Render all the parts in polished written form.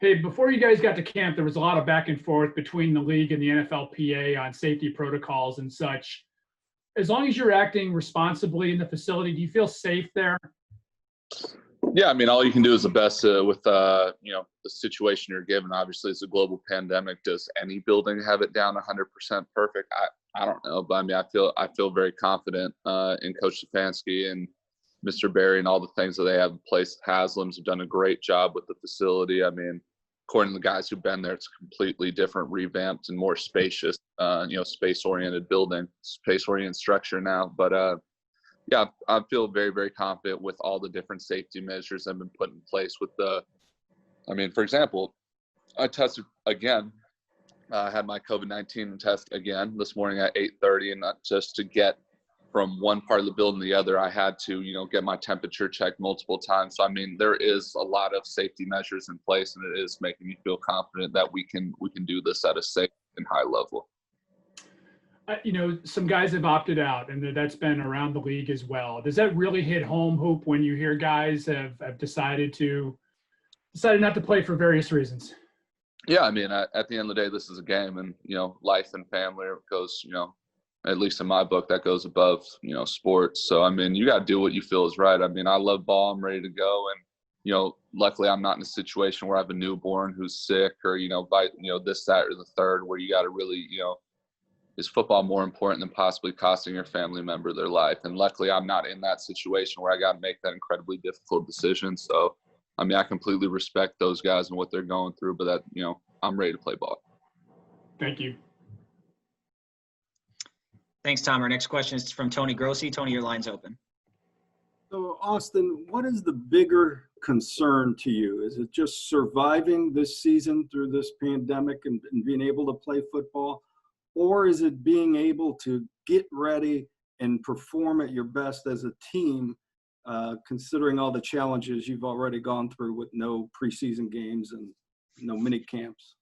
Hey, before you guys got to camp, there was a lot of back and forth between the league and the NFLPA on safety protocols and such. As long as you're acting responsibly in the facility, do you feel safe there? Yeah, I mean, all you can do is the best with the situation you're given. Obviously, it's a global pandemic. Does any building have it down 100% perfect? I don't know, but I mean, I feel very confident in Coach Stefanski and Mr. Barry and all the things that they have in place. Haslam's have done a great job with the facility. I mean, according to the guys who've been there, it's a completely different, revamped, and more spacious, space-oriented building, space-oriented structure now. But yeah, I feel very, very confident with all the different safety measures that have been put in place for example, I tested again. I had my COVID-19 test again this morning at 8:30, and not just to get from one part of the building to the other, I had to, get my temperature checked multiple times. So, I mean, there is a lot of safety measures in place, and it is making me feel confident that we can do this at a safe and high level. Some guys have opted out, and that's been around the league as well. Does that really hit home, Hoop, when you hear guys have decided not to play for various reasons? Yeah, I mean, at the end of the day, this is a game, and life and family goes, at least in my book, that goes above, sports. So, I mean, you got to do what you feel is right. I mean, I love ball. I'm ready to go. And, luckily I'm not in a situation where I have a newborn who's sick or, this, that, or the third, where you got to really, is football more important than possibly costing your family member their life? And luckily I'm not in that situation where I got to make that incredibly difficult decision. So, I mean, I completely respect those guys and what they're going through, but I'm ready to play ball. Thank you. Thanks, Tom. Our next question is from Tony Grossi. Tony, your line's open. So, Austin, what is the bigger concern to you? Is it just surviving this season through this pandemic and being able to play football? Or is it being able to get ready and perform at your best as a team, considering all the challenges you've already gone through with no preseason games and no mini camps?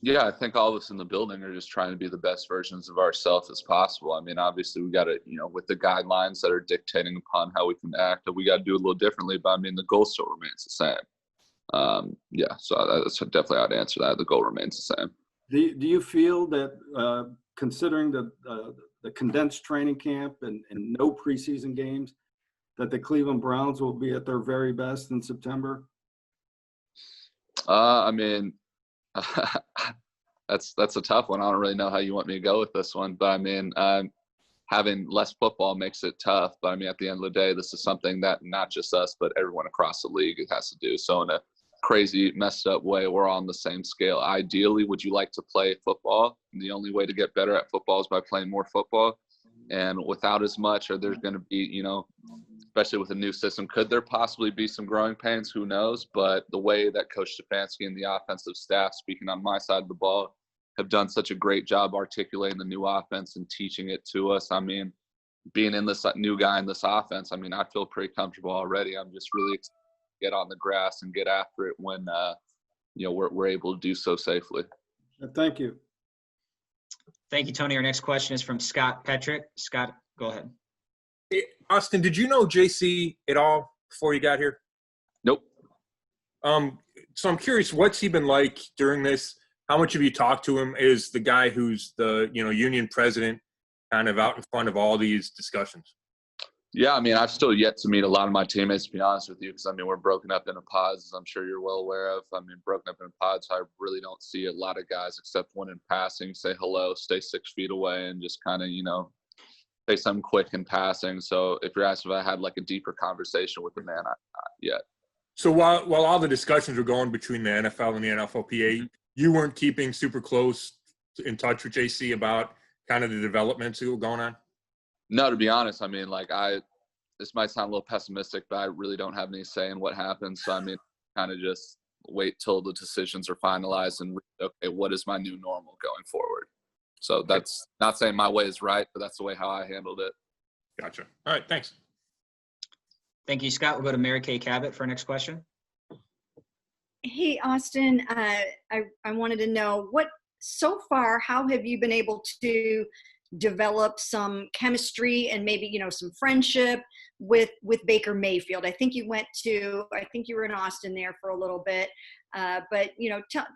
Yeah, I think all of us in the building are just trying to be the best versions of ourselves as possible. I mean, obviously we got to, with the guidelines that are dictating upon how we can act, we got to do it a little differently, but I mean, the goal still remains the same. Yeah, so that's definitely how I'd answer that. The goal remains the same. Do you feel that considering the condensed training camp and no preseason games, that the Cleveland Browns will be at their very best in September? I mean, that's a tough one. I don't really know how you want me to go with this one, but I mean, having less football makes it tough. But I mean, at the end of the day, this is something that not just us, but everyone across the league has to do. So in a crazy, messed up way, we're all on the same scale. Ideally, would you like to play football? And the only way to get better at football is by playing more football. And without as much, or there's going to be, especially with a new system, could there possibly be some growing pains? Who knows? But the way that Coach Stefanski and the offensive staff, speaking on my side of the ball, have done such a great job articulating the new offense and teaching it to us. I mean, being in this new guy in this offense, I mean, I feel pretty comfortable already. I'm just really excited to get on the grass and get after it when, we're able to do so safely. Thank you. Thank you, Tony. Our next question is from Scott Petrick. Scott, go ahead. Hey, Austin, did you know JC at all before you got here? Nope. So I'm curious, what's he been like during this? How much have you talked to him as the guy who's the, union president, kind of out in front of all these discussions? Yeah, I mean, I've still yet to meet a lot of my teammates, to be honest with you, because, I mean, we're broken up into pods, as I'm sure you're well aware of. I mean, broken up into pods, so I really don't see a lot of guys except one in passing, say hello, stay 6 feet away, and just kind of, say something quick in passing. So if you're asking if I had, like, a deeper conversation with the man, not yet. So while all the discussions were going between the NFL and the NFLPA, you weren't keeping super close in touch with JC about kind of the developments that were going on? No, to be honest, I mean, this might sound a little pessimistic, but I really don't have any say in what happens. So, I mean, kind of just wait till the decisions are finalized and, okay, what is my new normal going forward? So that's not saying my way is right, but that's the way how I handled it. Gotcha. All right, thanks. Thank you, Scott. We'll go to Mary Kay Cabot for our next question. Hey, Austin, I wanted to know so far, how have you been able to develop some chemistry and maybe, some friendship with Baker Mayfield? I think you were in Austin there for a little bit. But,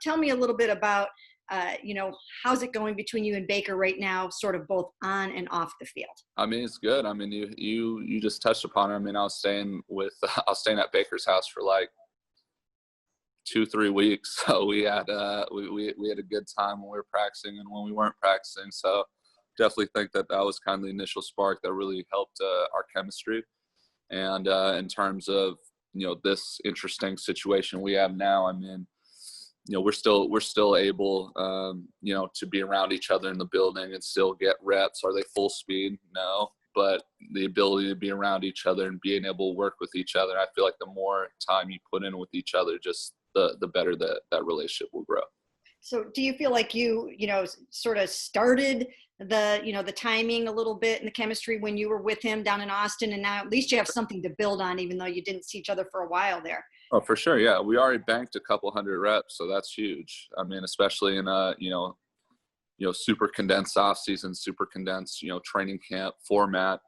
tell me a little bit about, how's it going between you and Baker right now, sort of both on and off the field? I mean, it's good. I mean, you just touched upon it. I mean, I was staying at Baker's house for like 2-3 weeks. So we had we had a good time when we were practicing and when we weren't practicing. So definitely think that was kind of the initial spark that really helped our chemistry. And in terms of, this interesting situation we have now, I mean, we're still able, to be around each other in the building and still get reps. Are they full speed? No, but the ability to be around each other and being able to work with each other, I feel like the more time you put in with each other, just the better that relationship will grow. So do you feel like you sort of started the timing a little bit and the chemistry when you were with him down in Austin, and now at least you have something to build on, even though you didn't see each other for a while there? Oh, for sure. Yeah. We already banked a couple hundred reps. So that's huge. I mean, especially in super condensed off season, super condensed, training camp format,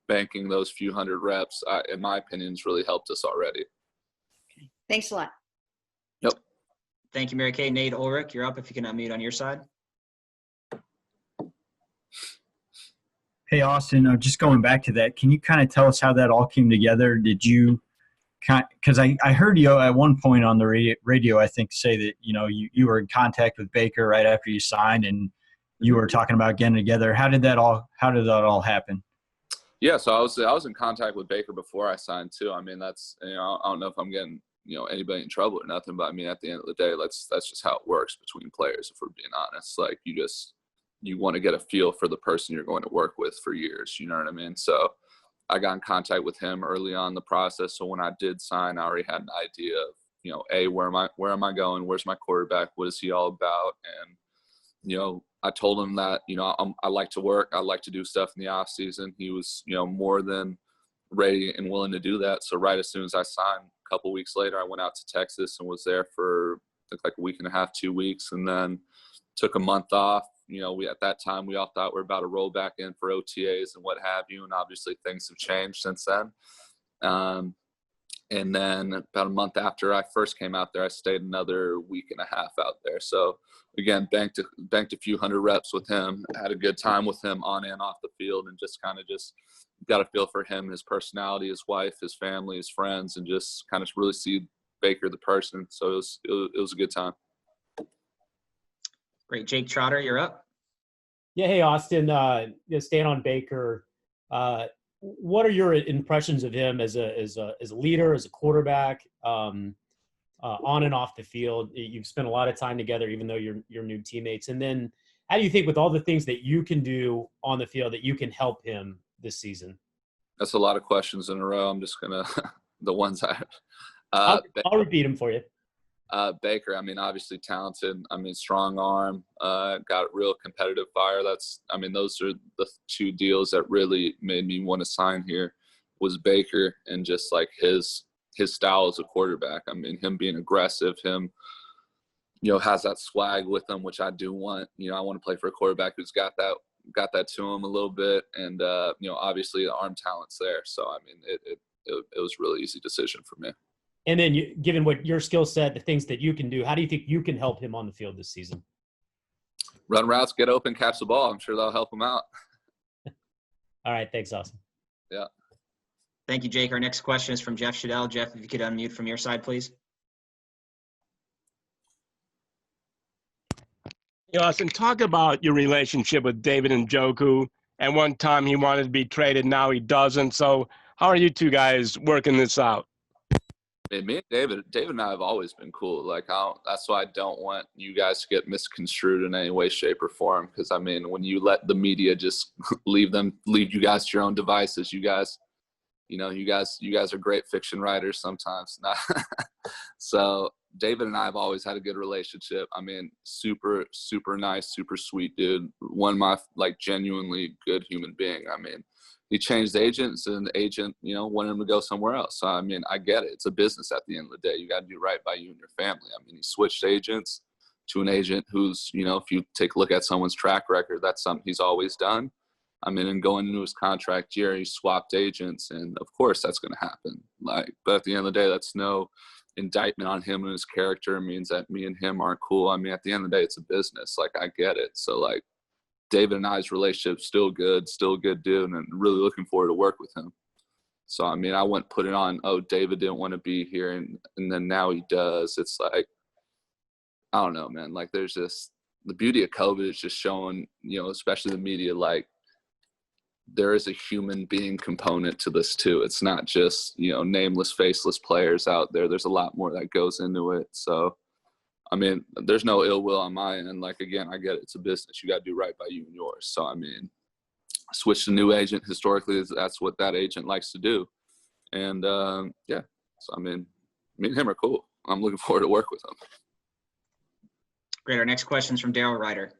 banking those few hundred reps, in my opinion, has really helped us already. Okay. Thanks a lot. Yep. Thank you, Mary Kay. Nate Ulrich, you're up if you can unmute on your side. Hey, Austin, just going back to that, can you kind of tell us how that all came together? Did you because I heard you at one point on the radio, I think, say that, you were in contact with Baker right after you signed and you were talking about getting together. How did that all happen? Yeah, so I was in contact with Baker before I signed too. I mean, that's, I don't know if I'm getting, anybody in trouble or nothing, but I mean, at the end of the day, that's just how it works between players. If we're being honest, like you want to get a feel for the person you're going to work with for years. You know what I mean? So I got in contact with him early on in the process. So when I did sign, I already had an idea of, where am I going? Where's my quarterback? What is he all about? And, I told him that, I like to work. I like to do stuff in the off season. He was, more than ready and willing to do that. So right as soon as I signed, a couple weeks later, I went out to Texas and was there for like a week and a half, 2 weeks, and then took a month off. At that time, we all thought we're about to roll back in for OTAs and what have you. And obviously things have changed since then. And then about a month after I first came out there, I stayed another week and a half out there. So again, banked a few hundred reps with him, had a good time with him on and off the field, and just got a feel for him, his personality, his wife, his family, his friends, and just kind of really see Baker the person. So it was a good time. Great. Jake Trotter, you're up. Yeah. Hey, Austin, staying on Baker. What are your impressions of him as a leader, as a quarterback, on and off the field? You've spent a lot of time together, even though you're new teammates. And then how do you think with all the things that you can do on the field that you can help him this season? That's a lot of questions in a row. I'm just going to – the ones I'll repeat them for you. Baker, I mean, obviously talented. I mean, strong arm, got real competitive fire. Those are the two deals that really made me want to sign here, was Baker and just like his style as a quarterback. I mean, him being aggressive, him, has that swag with him, which I do want. I want to play for a quarterback who's got that to him a little bit. And, obviously the arm talent's there. So, I mean, it was a really easy decision for me. And then, given what your skill set, the things that you can do, how do you think you can help him on the field this season? Run routes, get open, catch the ball. I'm sure that'll help him out. All right. Thanks, Austin. Yeah. Thank you, Jake. Our next question is from Jeff Shadell. Jeff, if you could unmute from your side, please. Austin, talk about your relationship with David Njoku. At one time, he wanted to be traded. Now he doesn't. So how are you two guys working this out? Me and David and I have always been cool. Like, that's why I don't want you guys to get misconstrued in any way, shape, or form. Because I mean, when you let the media just leave you guys to your own devices, you guys are great fiction writers sometimes. So David and I have always had a good relationship. I mean, super, super nice, super sweet dude. One of my genuinely good human being. I mean, he changed agents, and the agent, wanted him to go somewhere else. So, I mean, I get it. It's a business at the end of the day. You got to do right by you and your family. I mean, he switched agents, to an agent who's, you know, if you take a look at someone's track record, that's something he's always done. I mean, and going into his contract year, he swapped agents, and of course that's going to happen. Like, but at the end of the day, that's no indictment on him and his character. It means that me and him aren't cool. I mean, at the end of the day, it's a business. Like, I get it. So, like, David and I's relationship still good, still a good dude, and really looking forward to work with him. So, I mean, I wouldn't put it on, oh, David didn't want to be here, and then now he does. It's like, I don't know, man. Like, there's just the beauty of COVID is just showing, you know, especially the media, like, there is a human being component to this too. It's not just, you know, nameless, faceless players out there. There's a lot more that goes into it. So, I mean, there's no ill will on my end. Like, again, I get it. It's a business. You got to do right by you and yours. So, I mean, switch to new agent. Historically, that's what that agent likes to do. And, yeah. So, I mean, me and him are cool. I'm looking forward to work with him. Great. Our next question is from Daryl Ryder.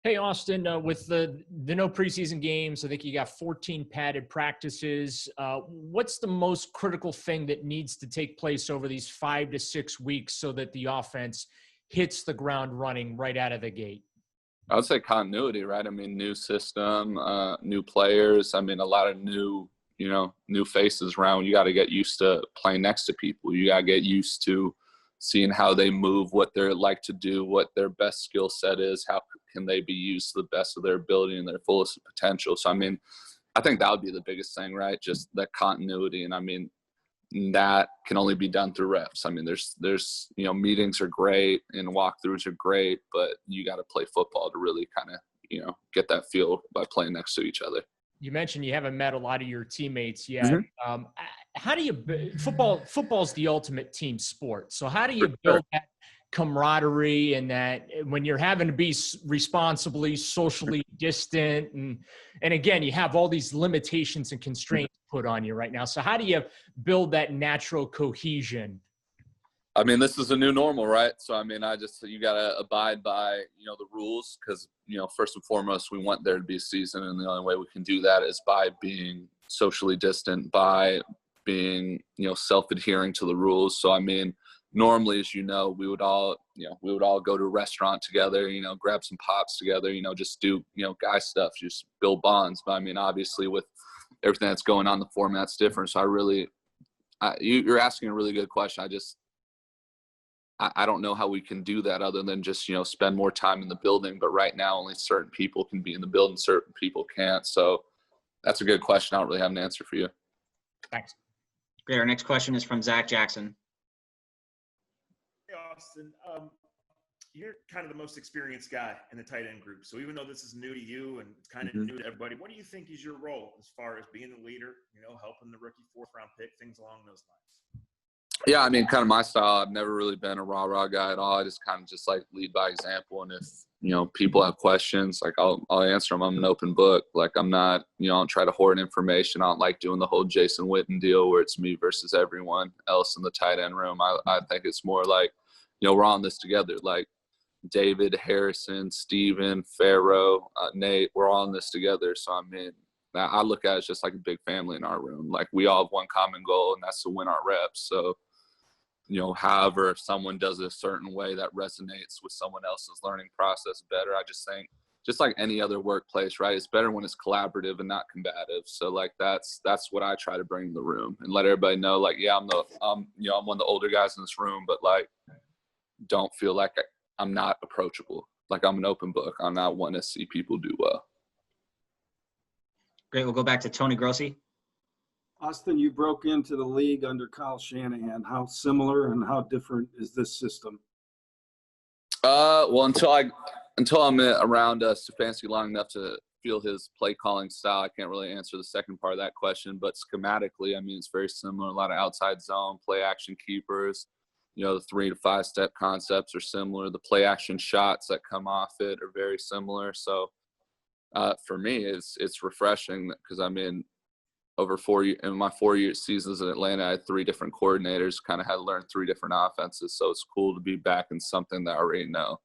Hey, Austin, with the no preseason games, I think you got 14 padded practices. What's the most critical thing that needs to take place over these 5 to 6 weeks so that the offense hits the ground running right out of the gate? I would say continuity, right? I mean, new system, new players. I mean, a lot of new faces around. You got to get used to playing next to people. You got to get used to seeing how they move, what they're like to do, what their best skill set is, how can they be used to the best of their ability and their fullest potential. So, I mean, I think that would be the biggest thing, right? Just that continuity. And I mean, that can only be done through reps. I mean, there's, you know, meetings are great and walkthroughs are great, but you got to play football to really kind of, you know, get that feel by playing next to each other. You mentioned you haven't met a lot of your teammates yet. Mm-hmm. How do you football's the ultimate team sport. So how do you build that camaraderie and that when you're having to be responsibly socially distant and again, you have all these limitations and constraints put on you right now. So how do you build that natural cohesion? I mean, this is a new normal, right? So, I mean, you got to abide by, you know, the rules because, you know, first and foremost, we want there to be a season. And the only way we can do that is by being socially distant, by being, you know, self-adhering to the rules. So, I mean, normally, as you know, we would all go to a restaurant together, you know, grab some pops together, you know, just do, you know, guy stuff, just build bonds. But I mean, obviously with everything that's going on, the format's different. So you're asking a really good question. I don't know how we can do that other than just, you know, spend more time in the building. But right now, only certain people can be in the building, certain people can't. So that's a good question. I don't really have an answer for you. Thanks. Great. Our next question is from Zach Jackson. Hey, Austin. You're kind of the most experienced guy in the tight end group. So even though this is new to you and it's kind of new to everybody, what do you think is your role as far as being the leader, you know, helping the rookie 4th-round pick, things along those lines? Yeah, I mean, kind of my style. I've never really been a rah-rah guy at all. I just kind of just like lead by example. And if, you know, people have questions, like I'll answer them. I'm an open book. Like I'm not, you know, I don't try to hoard information. I don't like doing the whole Jason Witten deal where it's me versus everyone else in the tight end room. I think it's more like, you know, we're on this together. Like David, Harrison, Steven, Pharaoh, Nate, we're all in this together. So, I mean, I look at it as just like a big family in our room. Like we all have one common goal, and that's to win our reps. So, you know, however, if someone does it a certain way that resonates with someone else's learning process better, I just think, just like any other workplace, right? It's better when it's collaborative and not combative. So, like, that's what I try to bring to the room and let everybody know, like, yeah, I'm one of the older guys in this room, but, like, don't feel like I'm not approachable. Like, I'm an open book. I'm not one to see people do well. Great. We'll go back to Tony Grossi. Austin, you broke into the league under Kyle Shanahan. How similar and how different is this system? Well, until I'm around Stefanski long enough to feel his play calling style, I can't really answer the second part of that question. But schematically, I mean, it's very similar. A lot of outside zone, play action keepers. You know, the 3 to 5 step concepts are similar. The play action shots that come off it are very similar. So for me, it's refreshing because I mean, in my 4-year seasons in Atlanta, I had 3 different coordinators, kind of had to learn 3 different offenses. So it's cool to be back in something that I already know.